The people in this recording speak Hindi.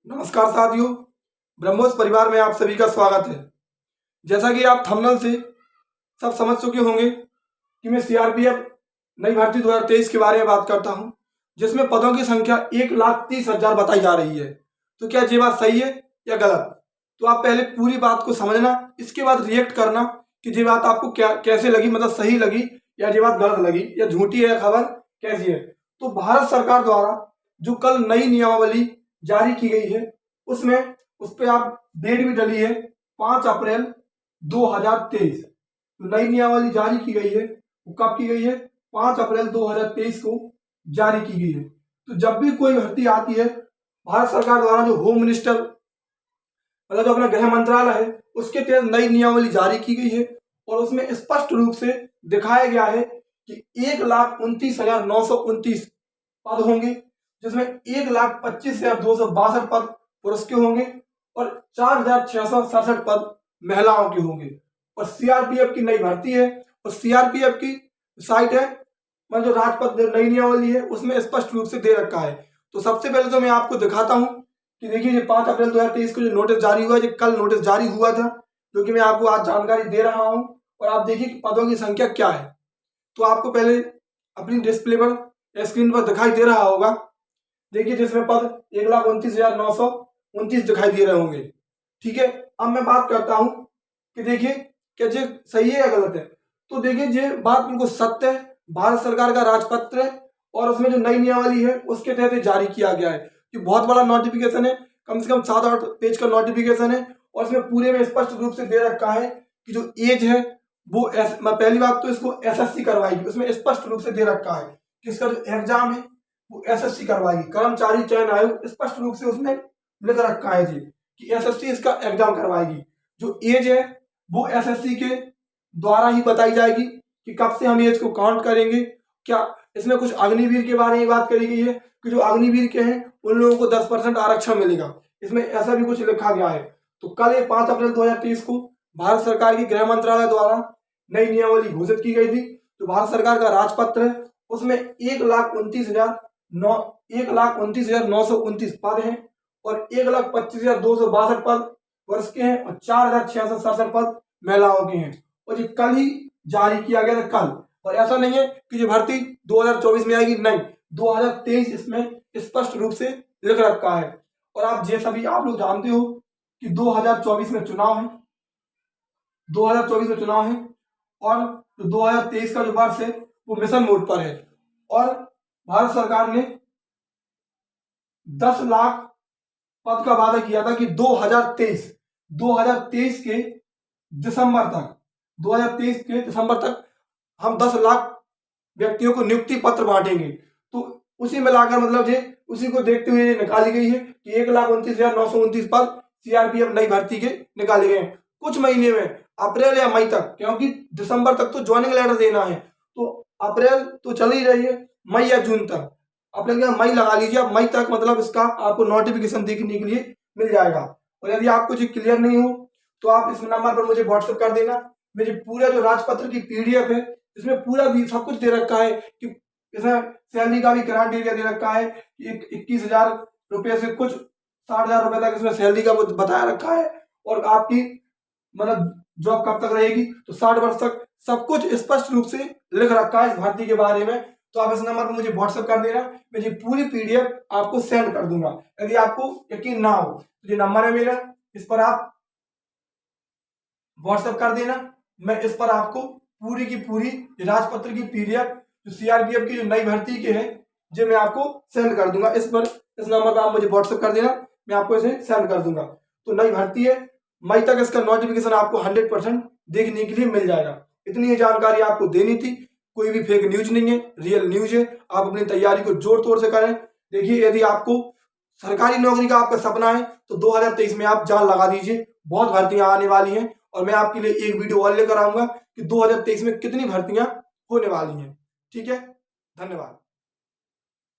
नमस्कार साथियों, ब्रह्मोस परिवार में आप सभी का स्वागत है। जैसा कि आप थंबनेल से सब समझ चुके होंगे कि मैं सीआरपीएफ नई भर्ती 2023 के बारे में बात करता हूं, जिसमें पदों की संख्या 1,30,000 बताई जा रही है। तो क्या ये बात सही है या गलत? तो आप पहले पूरी बात को समझना, इसके बाद रिएक्ट करना कि ये बात आपको क्या कैसे लगी, मतलब सही लगी या ये बात गलत लगी या झूठी है, खबर कैसी है। तो भारत सरकार द्वारा जो कल नई नियमावली जारी की गई है, उसमें उस पर आप डेट भी डली है 5 अप्रैल 2023। तो नई नियमावली जारी की गई है, वो कब की गई है? 5 अप्रैल 2023 को जारी की गई है। तो जब भी कोई भर्ती आती है, भारत सरकार द्वारा जो होम मिनिस्टर मतलब जो अपना गृह मंत्रालय है, उसके तहत नई नियमावली जारी की गई है और उसमें स्पष्ट रूप से दिखाया गया है कि 1,29,929 पद होंगे, जिसमें 1,25,262 पद पुरुष के होंगे और 4,667 पद महिलाओं के होंगे। और सीआरपीएफ की नई भर्ती है और सीआरपीएफ की साइट है, मतलब जो राजपथ नई नियमावली है उसमें स्पष्ट रूप से दे रखा है। तो सबसे पहले तो मैं आपको दिखाता हूं कि देखिए ये 5 अप्रैल 2023 को जो नोटिस जारी हुआ, जो कल नोटिस जारी हुआ था, जो कि मैं आपको आज जानकारी दे रहा हूं। और आप देखिए कि पदों की संख्या क्या है। तो आपको पहले अपनी डिस्प्ले पर या स्क्रीन पर दिखाई दे रहा होगा, देखिए जिसमें पद 1,29,929 दिखाई दे रहे होंगे। ठीक है, अब मैं बात करता हूं कि देखिए क्या ये सही है या गलत है। तो देखिए ये बात बिल्कुल सत्य है, भारत सरकार का राजपत्र है और उसमें जो नई नियमावली है उसके तहत जारी किया गया है। ये बहुत बड़ा नोटिफिकेशन है, कम से कम 7-8 पेज का नोटिफिकेशन है और इसमें पूरे में स्पष्ट रूप से दे रखा है कि जो एज है वो पहली बात तो इसको एसएससी करवाएगी, उसमें स्पष्ट रूप से दे रखा है कि इसका जो एग्जाम है वो एसएससी करवाएगी, कर्मचारी चयन आयोग, स्पष्ट रूप से उसमें लिख रखा है जी कि एसएससी इसका एग्जाम करवाएगी। जो एज है वो एसएससी के द्वारा ही बताई जाएगी कि कब से हम एज को काउंट करेंगे। क्या इसमें कुछ अग्निवीर के बारे में बात करी गई है कि जो अग्निवीर के हैं उन लोगों को 10% आरक्षण मिलेगा, इसमें ऐसा भी कुछ लिखा गया है। तो कल 5 अप्रैल 2023 को भारत सरकार की गृह मंत्रालय द्वारा नई नियमावली घोषित की गई थी। तो भारत सरकार का राजपत्र है, उसमें 1,29,929 पद हैं और 1,25,262 पद वर्ष के हैं और 4,667 पद महिलाओं के हैं। और ये कल ही जारी किया गया था, कल। और ऐसा नहीं है कि जो भर्ती 2024 में आएगी, नहीं, 2023 इसमें स्पष्ट रूप से लिख रखा है। और आप ये सभी आप लोग जानते हो कि 2024 में चुनाव है, 2024 में चुनाव है और 2023 का जो वर्ष है वो मिशन मोड पर है। और भारत सरकार ने 10 लाख पद का वादा किया था कि 2023 के दिसंबर तक हम 10 लाख व्यक्तियों को नियुक्ति पत्र बांटेंगे। तो उसी में लाकर मतलब ये उसी को देखते हुए निकाली गई है कि 1,29,929 पद सीआरपीएफ नई भर्ती के निकाले गए हैं कुछ महीने में, अप्रैल या मई तक, क्योंकि दिसंबर तक तो ज्वाइनिंग लेटर देना है। तो अप्रैल तो चल ही रही है, मई या जून तक, अप्रैल का मई लगा लीजिए आप, मई तक मतलब इसका आपको नोटिफिकेशन देखने के लिए मिल जाएगा। और यदि आपको जो क्लियर नहीं हो तो आप इस नंबर पर मुझे व्हाट्सएप कर देना। मेरी पूरा जो राजपत्र की पीडीएफ है इसमें पूरा सब कुछ दे रखा है कि इसमें सैलरी का भी क्राइटेरिया दे रखा है कि 21,000 रुपये से कुछ 60,000 रुपये तक इसमें सैलरी का बताया रखा है। और आपकी मतलब जॉब कब तक रहेगी, तो 60 वर्ष तक, सब कुछ स्पष्ट रूप से लिख रखा है इस भर्ती के बारे में। तो आप इस नंबर पर मुझे व्हाट्सएप कर देना, मैं ये पूरी पीडीएफ आपको सेंड कर दूंगा। यदि आपको यकीन ना हो तो ये नंबर है मेरा, इस पर आप व्हाट्सएप कर देना। मैं इस पर आपको पूरी की पूरी राजपत्र की पीडीएफ जो सीआरपीएफ की जो नई भर्ती के है जो मैं आपको सेंड कर दूंगा। इस नंबर पर आप मुझे व्हाट्सएप कर देना, मैं आपको इसे सेंड कर दूंगा। तो नई भर्ती है, मई तक इसका नोटिफिकेशन आपको 100% देखने के लिए मिल जाएगा। इतनी ही जानकारी आपको देनी थी, कोई भी फेक न्यूज नहीं है, रियल न्यूज है। आप अपनी तैयारी को जोर तोड़ से करें। देखिए यदि आपको सरकारी नौकरी का आपका सपना है तो 2023 में आप जान लगा दीजिए, बहुत भर्तियां आने वाली हैं। और मैं आपके लिए एक वीडियो और लेकर आऊंगा कि 2023 में कितनी भर्तियां होने वाली हैं। ठीक है, धन्यवाद।